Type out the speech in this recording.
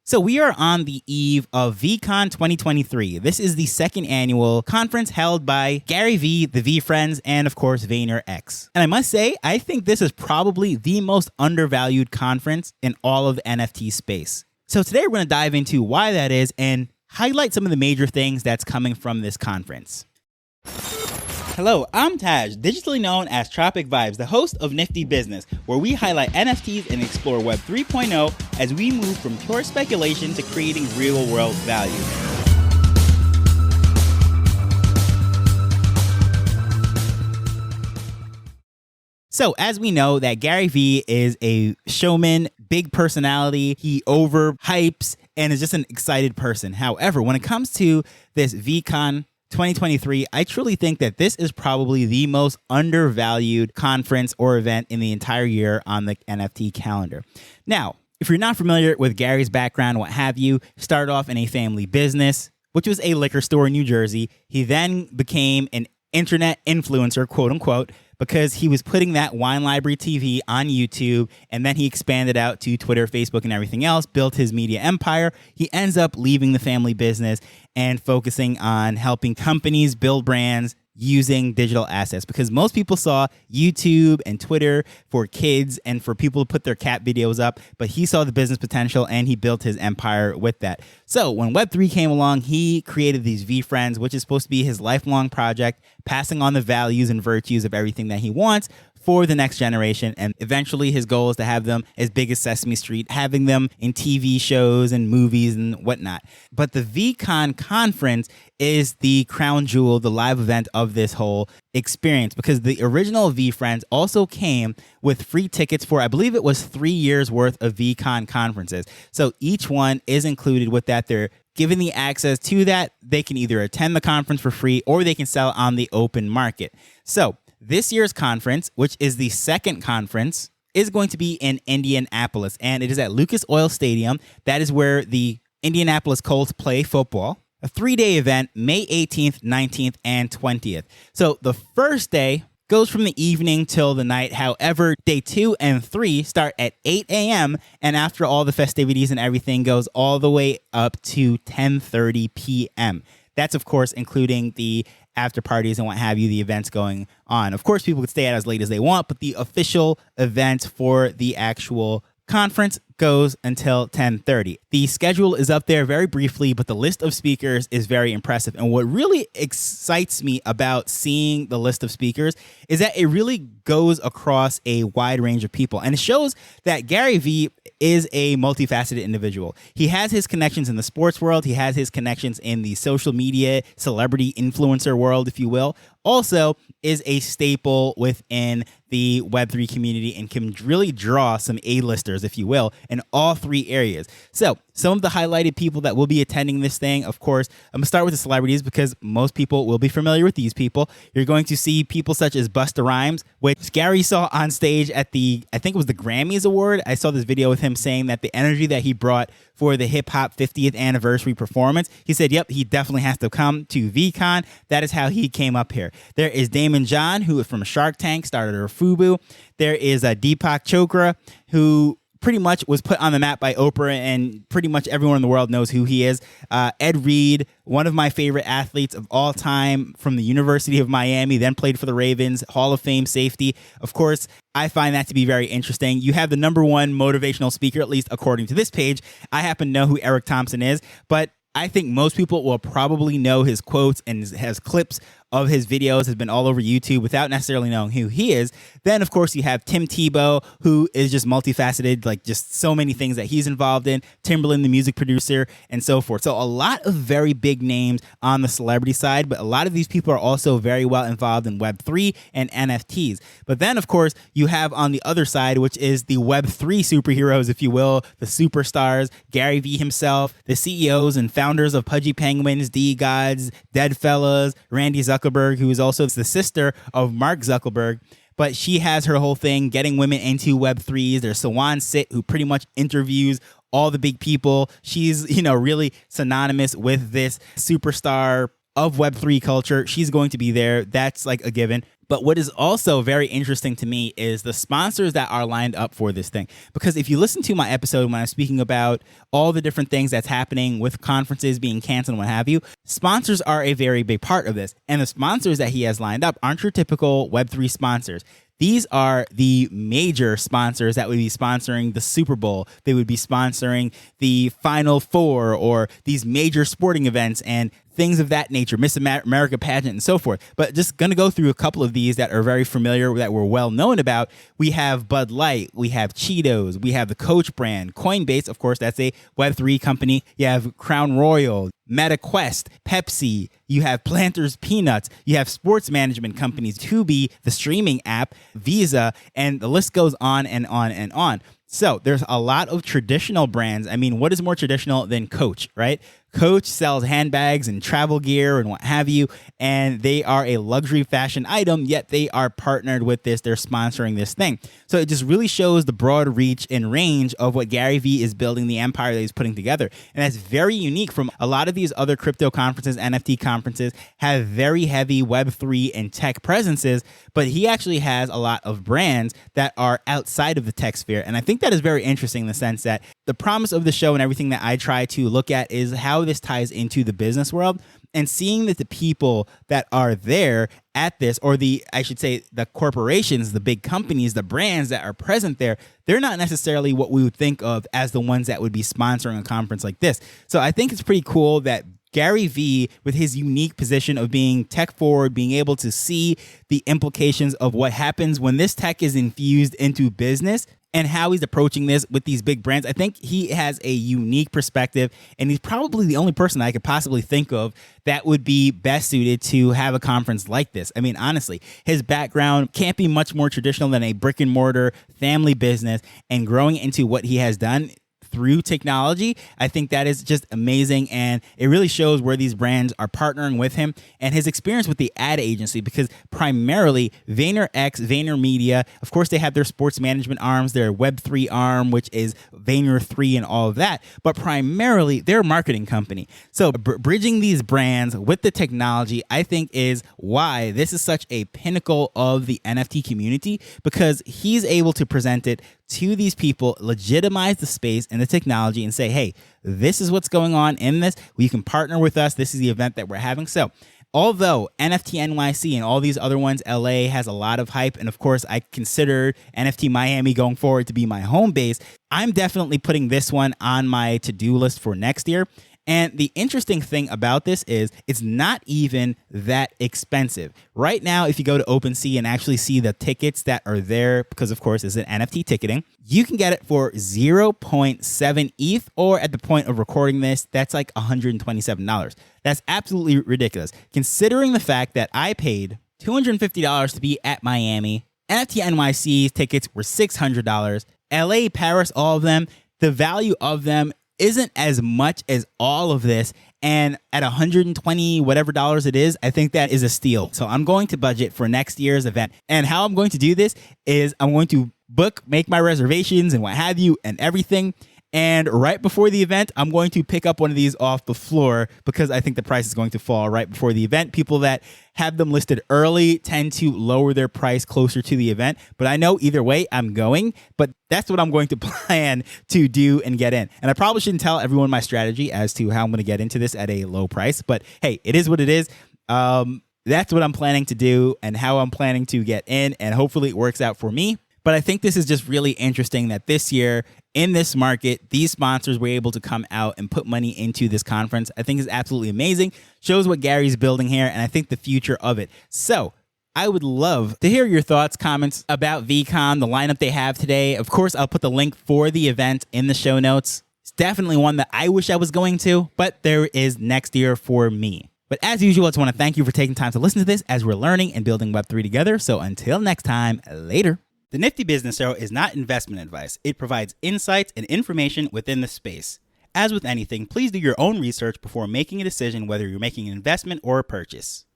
So we are on the eve of VeeCon 2023. This is the second annual conference held by Gary Vee, the Vee Friends, and of course VaynerX. And I must say, I think this is probably the most undervalued conference in all of the NFT space. So today we're going to dive into why that is and highlight some of the major things that's coming from this conference. Hello, I'm Taj, digitally known as Tropic Vibes, the host of Nifty Business, where we highlight NFTs and explore Web 3.0 as we move from pure speculation to creating real-world value. So, as we know, that Gary Vee is a showman, big personality. He overhypes and is just an excited person. However, when it comes to this VeeCon 2023, I truly think that this is probably the most undervalued conference or event in the entire year on the NFT calendar. Now, if you're not familiar with Gary's background, what have you, started off in a family business, which was a liquor store in New Jersey. He then became an internet influencer, quote unquote, because he was putting that Wine Library TV on YouTube, and then he expanded out to Twitter, Facebook, and everything else, built his media empire. He ends up leaving the family business and focusing on helping companies build brands using digital assets, because most people saw YouTube and Twitter for kids and for people to put their cat videos up, but he saw the business potential and he built his empire with that. So when Web3 came along, he created these Vee Friends, which is supposed to be his lifelong project, passing on the values and virtues of everything that he wants for the next generation. And eventually his goal is to have them as big as Sesame Street, having them in TV shows and movies and whatnot. But the VeeCon conference is the crown jewel, the live event of this whole experience, because the original Vee Friends also came with free tickets for, I believe it was 3 years worth of VeeCon conferences. So each one is included with that. They're given the access to that. They can either attend the conference for free or they can sell on the open market. So this year's conference, which is the second conference, is going to be in Indianapolis, and it is at Lucas Oil Stadium. That is where the Indianapolis Colts play football. A 3-day event, May 18th, 19th, and 20th. So the first day goes from the evening till the night. However, day 2 and 3 start at 8 a.m. and after all the festivities and everything goes all the way up to 10:30 p.m. That's, of course, including the after parties and what have you, the events going on. Of course, people could stay out as late as they want, but the official event for the actual conference goes until 10:30. The schedule is up there very briefly, but the list of speakers is very impressive. And what really excites me about seeing the list of speakers is that it really goes across a wide range of people. And it shows that Gary Vee is a multifaceted individual. He has his connections in the sports world. He has his connections in the social media, celebrity influencer world, if you will. Also is a staple within the Web3 community and can really draw some A-listers, if you will, in all 3 areas. So some of the highlighted people that will be attending this thing, of course, I'm going to start with the celebrities because most people will be familiar with these people. You're going to see people such as Busta Rhymes, which Gary saw on stage at the, I think it was the Grammys Award. I saw this video with him saying that the energy that he brought for the hip hop 50th anniversary performance, he said, yep, he definitely has to come to VeeCon. That is how he came up here. There is Damon John, who is from Shark Tank, started her FUBU. There is Deepak Chopra, who pretty much was put on the map by Oprah, and pretty much everyone in the world knows who he is. Ed Reed, one of my favorite athletes of all time from the University of Miami, then played for the Ravens, Hall of Fame safety. Of course, I find that to be very interesting. You have the number one motivational speaker, at least according to this page. I happen to know who Eric Thompson is, but I think most people will probably know his quotes and has clips of his videos, has been all over YouTube without necessarily knowing who he is. Then, of course, you have Tim Tebow, who is just multifaceted, like just so many things that he's involved in. Timberland, the music producer, and so forth. So a lot of very big names on the celebrity side, but a lot of these people are also very well involved in Web3 and NFTs. But then, of course, you have on the other side, which is the Web3 superheroes, if you will, the superstars, Gary Vee himself, the CEOs and founders of Pudgy Penguins, D-Gods, Deadfellas, Randy Zuckerberg, who is also the sister of Mark Zuckerberg. But she has her whole thing getting women into Web3s. There's Sawan Sit, who pretty much interviews all the big people. She's, really synonymous with this superstar of Web3 culture. She's going to be there. That's like a given. But what is also very interesting to me is the sponsors that are lined up for this thing. Because if you listen to my episode when I'm speaking about all the different things that's happening with conferences being canceled and what have you, sponsors are a very big part of this. And the sponsors that he has lined up aren't your typical Web3 sponsors. These are the major sponsors that would be sponsoring the Super Bowl. They would be sponsoring the Final Four or these major sporting events and things of that nature, Miss America pageant and so forth. But just going to go through a couple of these that are very familiar, that we're well known about. We have Bud Light, we have Cheetos, we have the Coach brand, Coinbase, of course, that's a Web3 company. You have Crown Royal, MetaQuest, Pepsi, you have Planters Peanuts, you have sports management companies, Tubi, the streaming app, Visa, and the list goes on and on and on. So there's a lot of traditional brands. I mean, what is more traditional than Coach, right? Coach sells handbags and travel gear and what have you, and they are a luxury fashion item, yet they are partnered with this. They're sponsoring this thing. So it just really shows the broad reach and range of what Gary Vee is building, the empire that he's putting together. And that's very unique from a lot of these other crypto conferences, NFT conferences have very heavy Web3 and tech presences, but he actually has a lot of brands that are outside of the tech sphere. And I think that is very interesting in the sense that the promise of the show and everything that I try to look at is how this ties into the business world, and seeing that the people that are there at this, or I should say the corporations, the big companies, the brands that are present there, they're not necessarily what we would think of as the ones that would be sponsoring a conference like this. So I think it's pretty cool that Gary Vee, with his unique position of being tech forward, being able to see the implications of what happens when this tech is infused into business and how he's approaching this with these big brands. I think he has a unique perspective, and he's probably the only person I could possibly think of that would be best suited to have a conference like this. I mean, honestly, his background can't be much more traditional than a brick and mortar family business, and growing into what he has done through technology, I think that is just amazing, and it really shows where these brands are partnering with him and his experience with the ad agency, because primarily VaynerX, VaynerMedia, of course they have their sports management arms, their Web3 arm, which is Vayner3 and all of that, but primarily they're a marketing company. So bridging these brands with the technology, I think, is why this is such a pinnacle of the NFT community, because he's able to present it to these people, legitimize the space and the technology, and say, hey, this is what's going on in this. You can partner with us. This is the event that we're having. So although NFT NYC and all these other ones, LA has a lot of hype, and of course I consider NFT Miami going forward to be my home base, I'm definitely putting this one on my to-do list for next year. And the interesting thing about this is it's not even that expensive. Right now, if you go to OpenSea and actually see the tickets that are there, because of course it's an NFT ticketing, you can get it for 0.7 ETH, or at the point of recording this, that's like $127. That's absolutely ridiculous. Considering the fact that I paid $250 to be at Miami, NFT NYC tickets were $600, LA, Paris, all of them, the value of them isn't as much as all of this, and at 120 whatever dollars it is, I think that is a steal. So I'm going to budget for next year's event, and how I'm going to do this is I'm going to make my reservations and what have you and everything, and right before the event I'm going to pick up one of these off the floor, because I think the price is going to fall right before the event. People that have them listed early tend to lower their price closer to the event, but I know either way I'm going, but that's what I'm going to plan to do and get in. And I probably shouldn't tell everyone my strategy as to how I'm going to get into this at a low price, but hey, it is what it is. That's what I'm planning to do and how I'm planning to get in, and hopefully it works out for me. But I think this is just really interesting that this year in this market, these sponsors were able to come out and put money into this conference. I think is absolutely amazing. Shows what Gary's building here, and I think the future of it. So I would love to hear your thoughts, comments about VeeCon, the lineup they have today. Of course, I'll put the link for the event in the show notes. It's definitely one that I wish I was going to, but there is next year for me. But as usual, I just want to thank you for taking time to listen to this as we're learning and building Web3 together. So until next time, later. The Nifty Business Arrow is not investment advice. It provides insights and information within the space. As with anything, please do your own research before making a decision whether you're making an investment or a purchase.